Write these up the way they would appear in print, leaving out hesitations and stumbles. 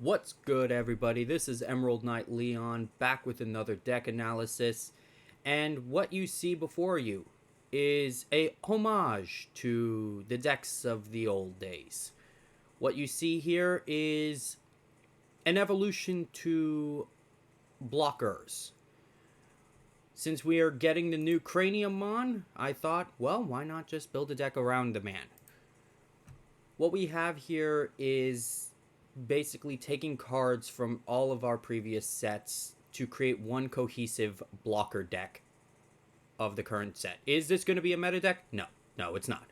What's good, everybody? This is Emerald Knight Leon back with another deck analysis. And what you see before you is a homage to the decks of the old days. What you see here is an evolution to blockers. Since we are getting the new Craniamon, I thought, well, why not just build a deck around the man? What we have here is basically taking cards from all of our previous sets to create one cohesive blocker deck of the current set. Is this going to be a meta deck? No, it's not.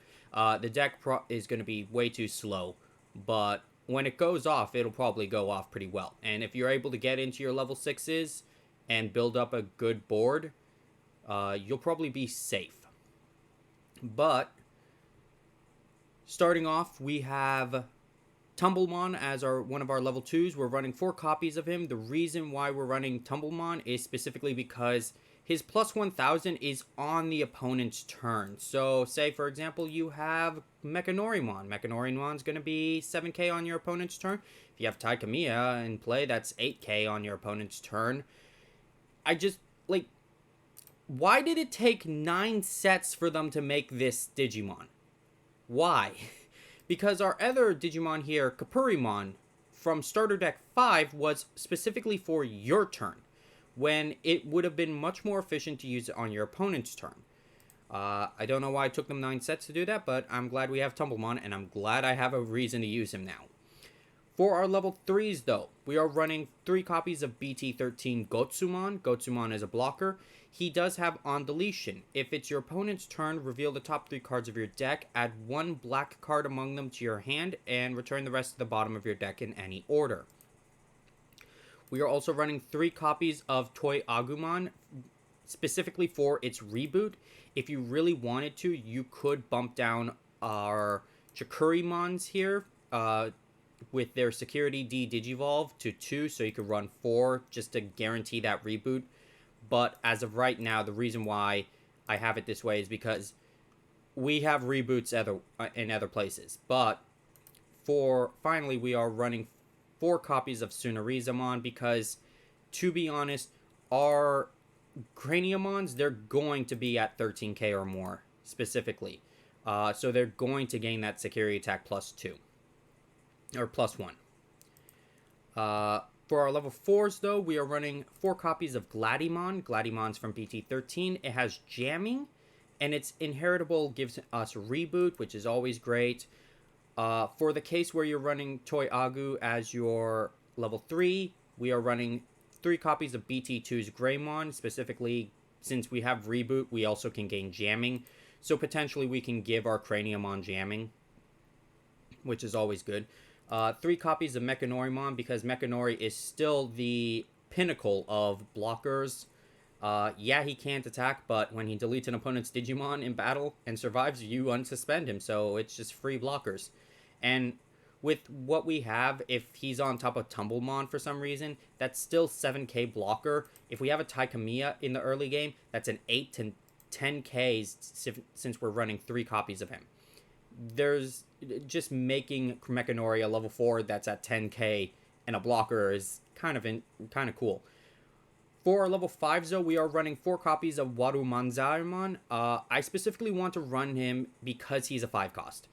The deck is going to be way too slow, but when it goes off, it'll probably go off pretty well. And if you're able to get into your level 6s and build up a good board, you'll probably be safe. But starting off, we have Tumblemon as one of our level 2s. We're running 4 copies of him. The reason why we're running Tumblemon is specifically because his plus 1000 is on the opponent's turn. So, say, for example, you have Mechanorimon. Mechanorimon's going to be 7k on your opponent's turn. If you have Taikamiya in play, that's 8k on your opponent's turn. Why did it take 9 sets for them to make this Digimon? Why? Because our other Digimon here, Kapurimon, from Starter Deck 5, was specifically for your turn, when it would have been much more efficient to use it on your opponent's turn. I don't know why it took them 9 sets to do that, but I'm glad we have Tumblemon, and I'm glad I have a reason to use him now. For our level 3s, though, we are running 3 copies of BT13 Gotsumon. Gotsumon is a blocker. He does have On Deletion. If it's your opponent's turn, reveal the top 3 cards of your deck, add 1 black card among them to your hand, and return the rest to the bottom of your deck in any order. We are also running 3 copies of Toy Agumon, specifically for its reboot. If you really wanted to, you could bump down our Chikurimons here, with their Security D Digivolve to 2, so you could run 4 just to guarantee that reboot. But as of right now, the reason why I have it this way is because we have reboots in other places. But finally, we are running 4 copies of Tsunarizamon because, to be honest, our Craniamons, they're going to be at 13k or more, specifically. So they're going to gain that security attack plus 2. Or plus 1. For our level 4s, though, we are running 4 copies of Gladimon. Gladimon's from BT13. It has jamming, and its inheritable gives us reboot, which is always great. For the case where you're running Toy Agu as your level 3, we are running 3 copies of BT2's Greymon. Specifically, since we have reboot, we also can gain jamming. So potentially we can give our Craniamon jamming, which is always good. 3 copies of Mechanorimon, because Mechanori is still the pinnacle of blockers. Yeah, he can't attack, but when he deletes an opponent's Digimon in battle and survives, you unsuspend him, so it's just free blockers. And with what we have, if he's on top of Tumblemon for some reason, that's still 7k blocker. If we have a Taikamiya in the early game, that's an 8 to 10k since we're running 3 copies of him. There's just making Mechanori a level 4 that's at 10k and a blocker is kind of cool. For our level 5s, though, we are running 4 copies of Warumanzaimon. I specifically want to run him because he's a 5 cost.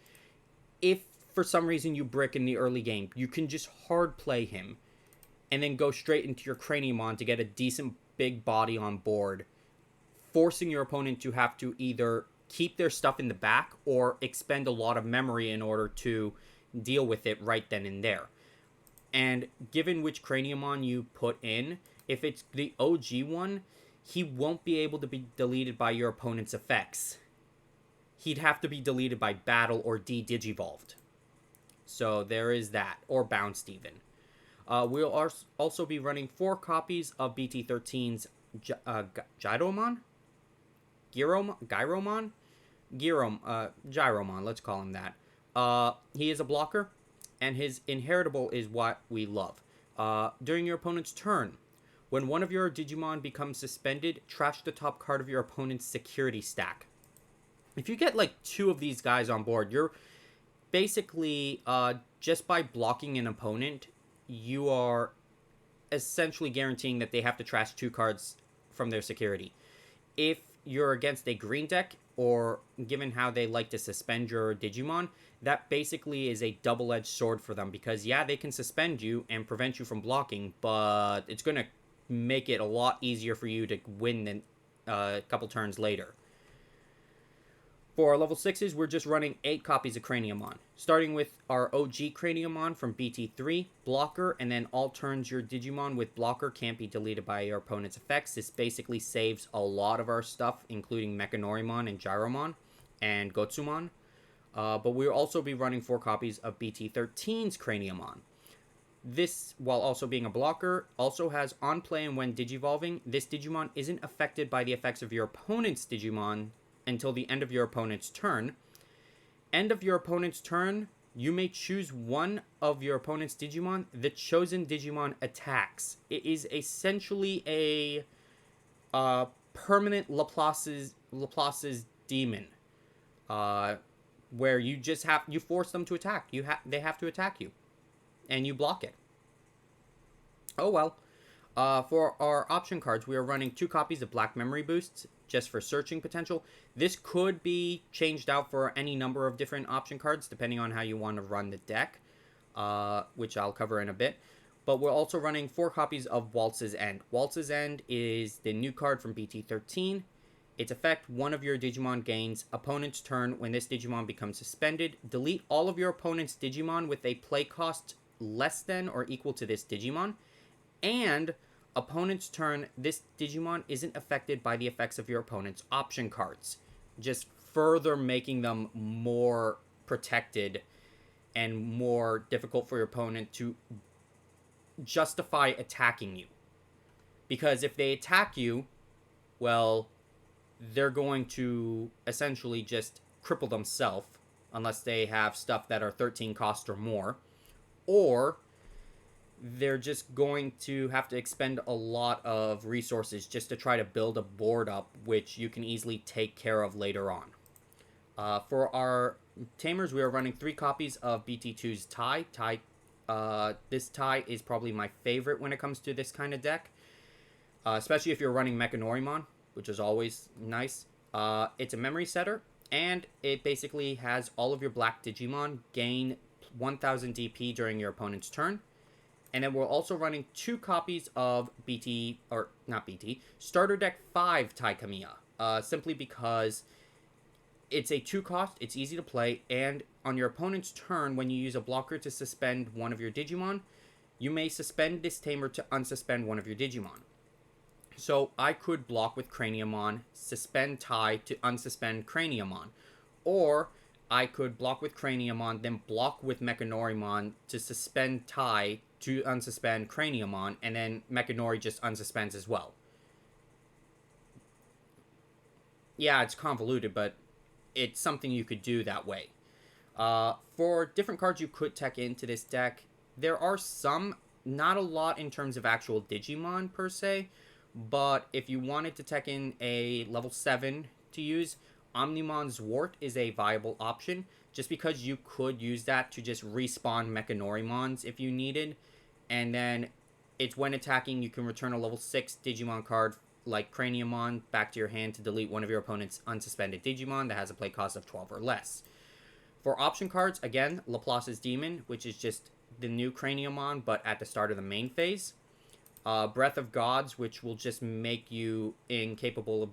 If for some reason you brick in the early game, you can just hard play him and then go straight into your Craniamon to get a decent big body on board, forcing your opponent to have to either keep their stuff in the back or expend a lot of memory in order to deal with it right then and there. And given which Craniamon you put in, if it's the OG one, he won't be able to be deleted by your opponent's effects. He'd have to be deleted by battle or D-Digivolved. So there is that, or bounced even. We'll also be running 4 copies of BT13's Gyromon? Gyromon, let's call him that. He is a blocker, and his inheritable is what we love. During your opponent's turn, when one of your Digimon becomes suspended, trash the top card of your opponent's security stack. If you get like 2 of these guys on board, you're basically just by blocking an opponent, you are essentially guaranteeing that they have to trash 2 cards from their security. If you're against a green deck, or given how they like to suspend your Digimon, that basically is a double-edged sword for them, because yeah, they can suspend you and prevent you from blocking, but it's going to make it a lot easier for you to win than a couple turns later. For our level 6s, we're just running 8 copies of Craniamon. Starting with our OG Craniamon from BT3, Blocker, and then all turns your Digimon with Blocker can't be deleted by your opponent's effects. This basically saves a lot of our stuff, including Mechanorimon and Gyromon and Gotsumon. But we'll also be running 4 copies of BT13's Craniamon. This, while also being a blocker, also has on play and when Digivolving, this Digimon isn't affected by the effects of your opponent's Digimon until the end of your opponent's turn. End of your opponent's turn, you may choose one of your opponent's Digimon. The chosen Digimon attacks. It is essentially a permanent Laplace's demon, where you force them to attack. They have to attack you, and you block it. Oh well. For our option cards, we are running 2 copies of Black Memory Boosts, just for searching potential. This could be changed out for any number of different option cards, depending on how you want to run the deck, which I'll cover in a bit. But we're also running 4 copies of Waltz's End. Waltz's End is the new card from BT13. Its effect, one of your Digimon gains opponent's turn. When this Digimon becomes suspended, delete all of your opponent's Digimon with a play cost less than or equal to this Digimon. And opponent's turn, this Digimon isn't affected by the effects of your opponent's option cards, just further making them more protected and more difficult for your opponent to justify attacking you. Because if they attack you, well, they're going to essentially just cripple themselves, unless they have stuff that are 13 cost or more, or they're just going to have to expend a lot of resources just to try to build a board up, which you can easily take care of later on. For our Tamers, we are running 3 copies of BT2's Tai. This Tai is probably my favorite when it comes to this kind of deck, especially if you're running Mechanorimon, which is always nice. It's a memory setter, and it basically has all of your black Digimon gain 1000 DP during your opponent's turn. And then we're also running 2 copies of Starter Deck 5 Tai Kamiya. Simply because it's a 2 cost, it's easy to play, and on your opponent's turn, when you use a blocker to suspend one of your Digimon, you may suspend this Tamer to unsuspend one of your Digimon. So I could block with Craniamon, suspend Tai to unsuspend Craniamon. Or I could block with Craniamon, then block with Mechanorimon to suspend Tai to unsuspend Craniamon, and then Mechanori just unsuspends as well. Yeah, it's convoluted, but it's something you could do that way. For different cards you could tech into this deck, there are some, not a lot in terms of actual Digimon per se, but if you wanted to tech in a level 7 to use, Omnimon's Wart is a viable option, just because you could use that to just respawn Mechanorimons if you needed, and then it's when attacking, you can return a level 6 Digimon card like Craniamon back to your hand to delete one of your opponent's unsuspended Digimon that has a play cost of 12 or less. For option cards, again, Laplace's Demon, which is just the new Craniamon, but at the start of the main phase. Breath of Gods, which will just make you incapable of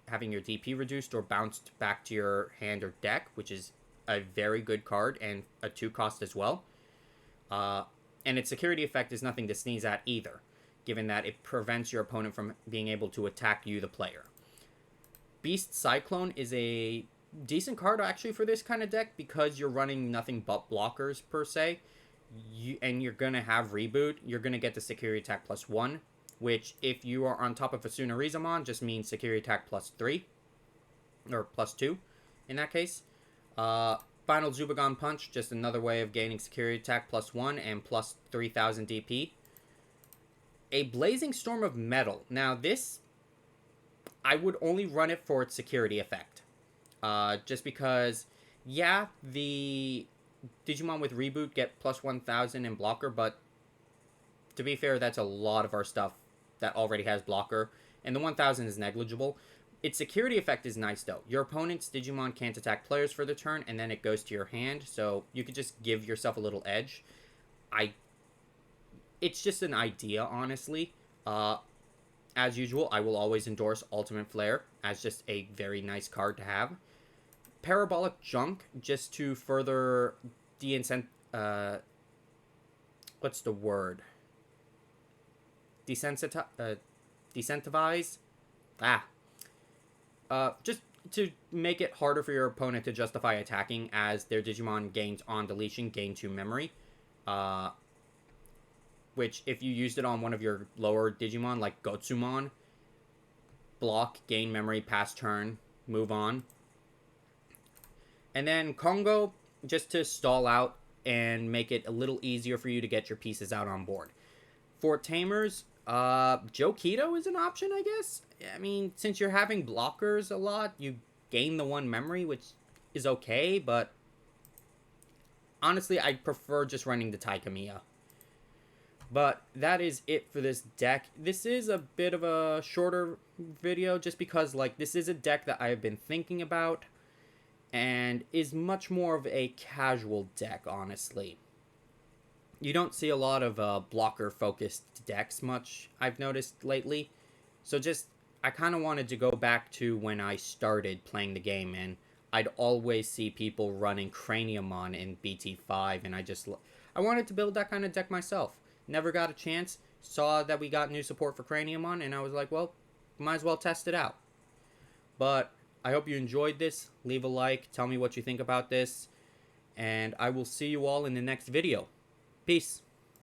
having your DP reduced or bounced back to your hand or deck, which is a very good card and a 2 cost as well. And its security effect is nothing to sneeze at either, given that it prevents your opponent from being able to attack you, the player. Beast Cyclone is a decent card actually for this kind of deck, because you're running nothing but blockers per se. And you're going to have Reboot. You're going to get the security attack +1, which if you are on top of a Tsunarizamon just means security attack +3, or +2 in that case. Final Zubagon Punch, just another way of gaining security attack +1 and +3000 DP. A Blazing Storm of Metal. Now this, I would only run it for its security effect. Just because, yeah, the Digimon with Reboot get +1000 in blocker, but To be fair, that's a lot of our stuff that already has blocker, and the 1000 is negligible. Its security effect is nice though. Your opponent's Digimon can't attack players for the turn, and then it goes to your hand, so you could just give yourself a little edge. It's just an idea, honestly. As usual, I will always endorse Ultimate Flare as just a very nice card to have. Parabolic Junk, just to further what's the word? Desensitize? Just to make it harder for your opponent to justify attacking as their Digimon gains on deletion, gain 2 memory. Which, if you used it on one of your lower Digimon, like Gotsumon, block, gain memory, pass turn, move on. And then Kongo, just to stall out and make it a little easier for you to get your pieces out on board. For Tamers, Joketo is an option, I guess. I mean, since you're having blockers a lot, you gain the 1 memory, which is okay, but honestly, I prefer just running the Taikamiya. But that is it for this deck. This is a bit of a shorter video just because, like, this is a deck that I have been thinking about and is much more of a casual deck, honestly. You don't see a lot of blocker-focused decks much, I've noticed lately. So just, I kind of wanted to go back to when I started playing the game, and I'd always see people running Craniamon in BT5, and I wanted to build that kind of deck myself. Never got a chance, saw that we got new support for Craniamon, and I was like, well, might as well test it out. But I hope you enjoyed this. Leave a like, tell me what you think about this, and I will see you all in the next video. Peace.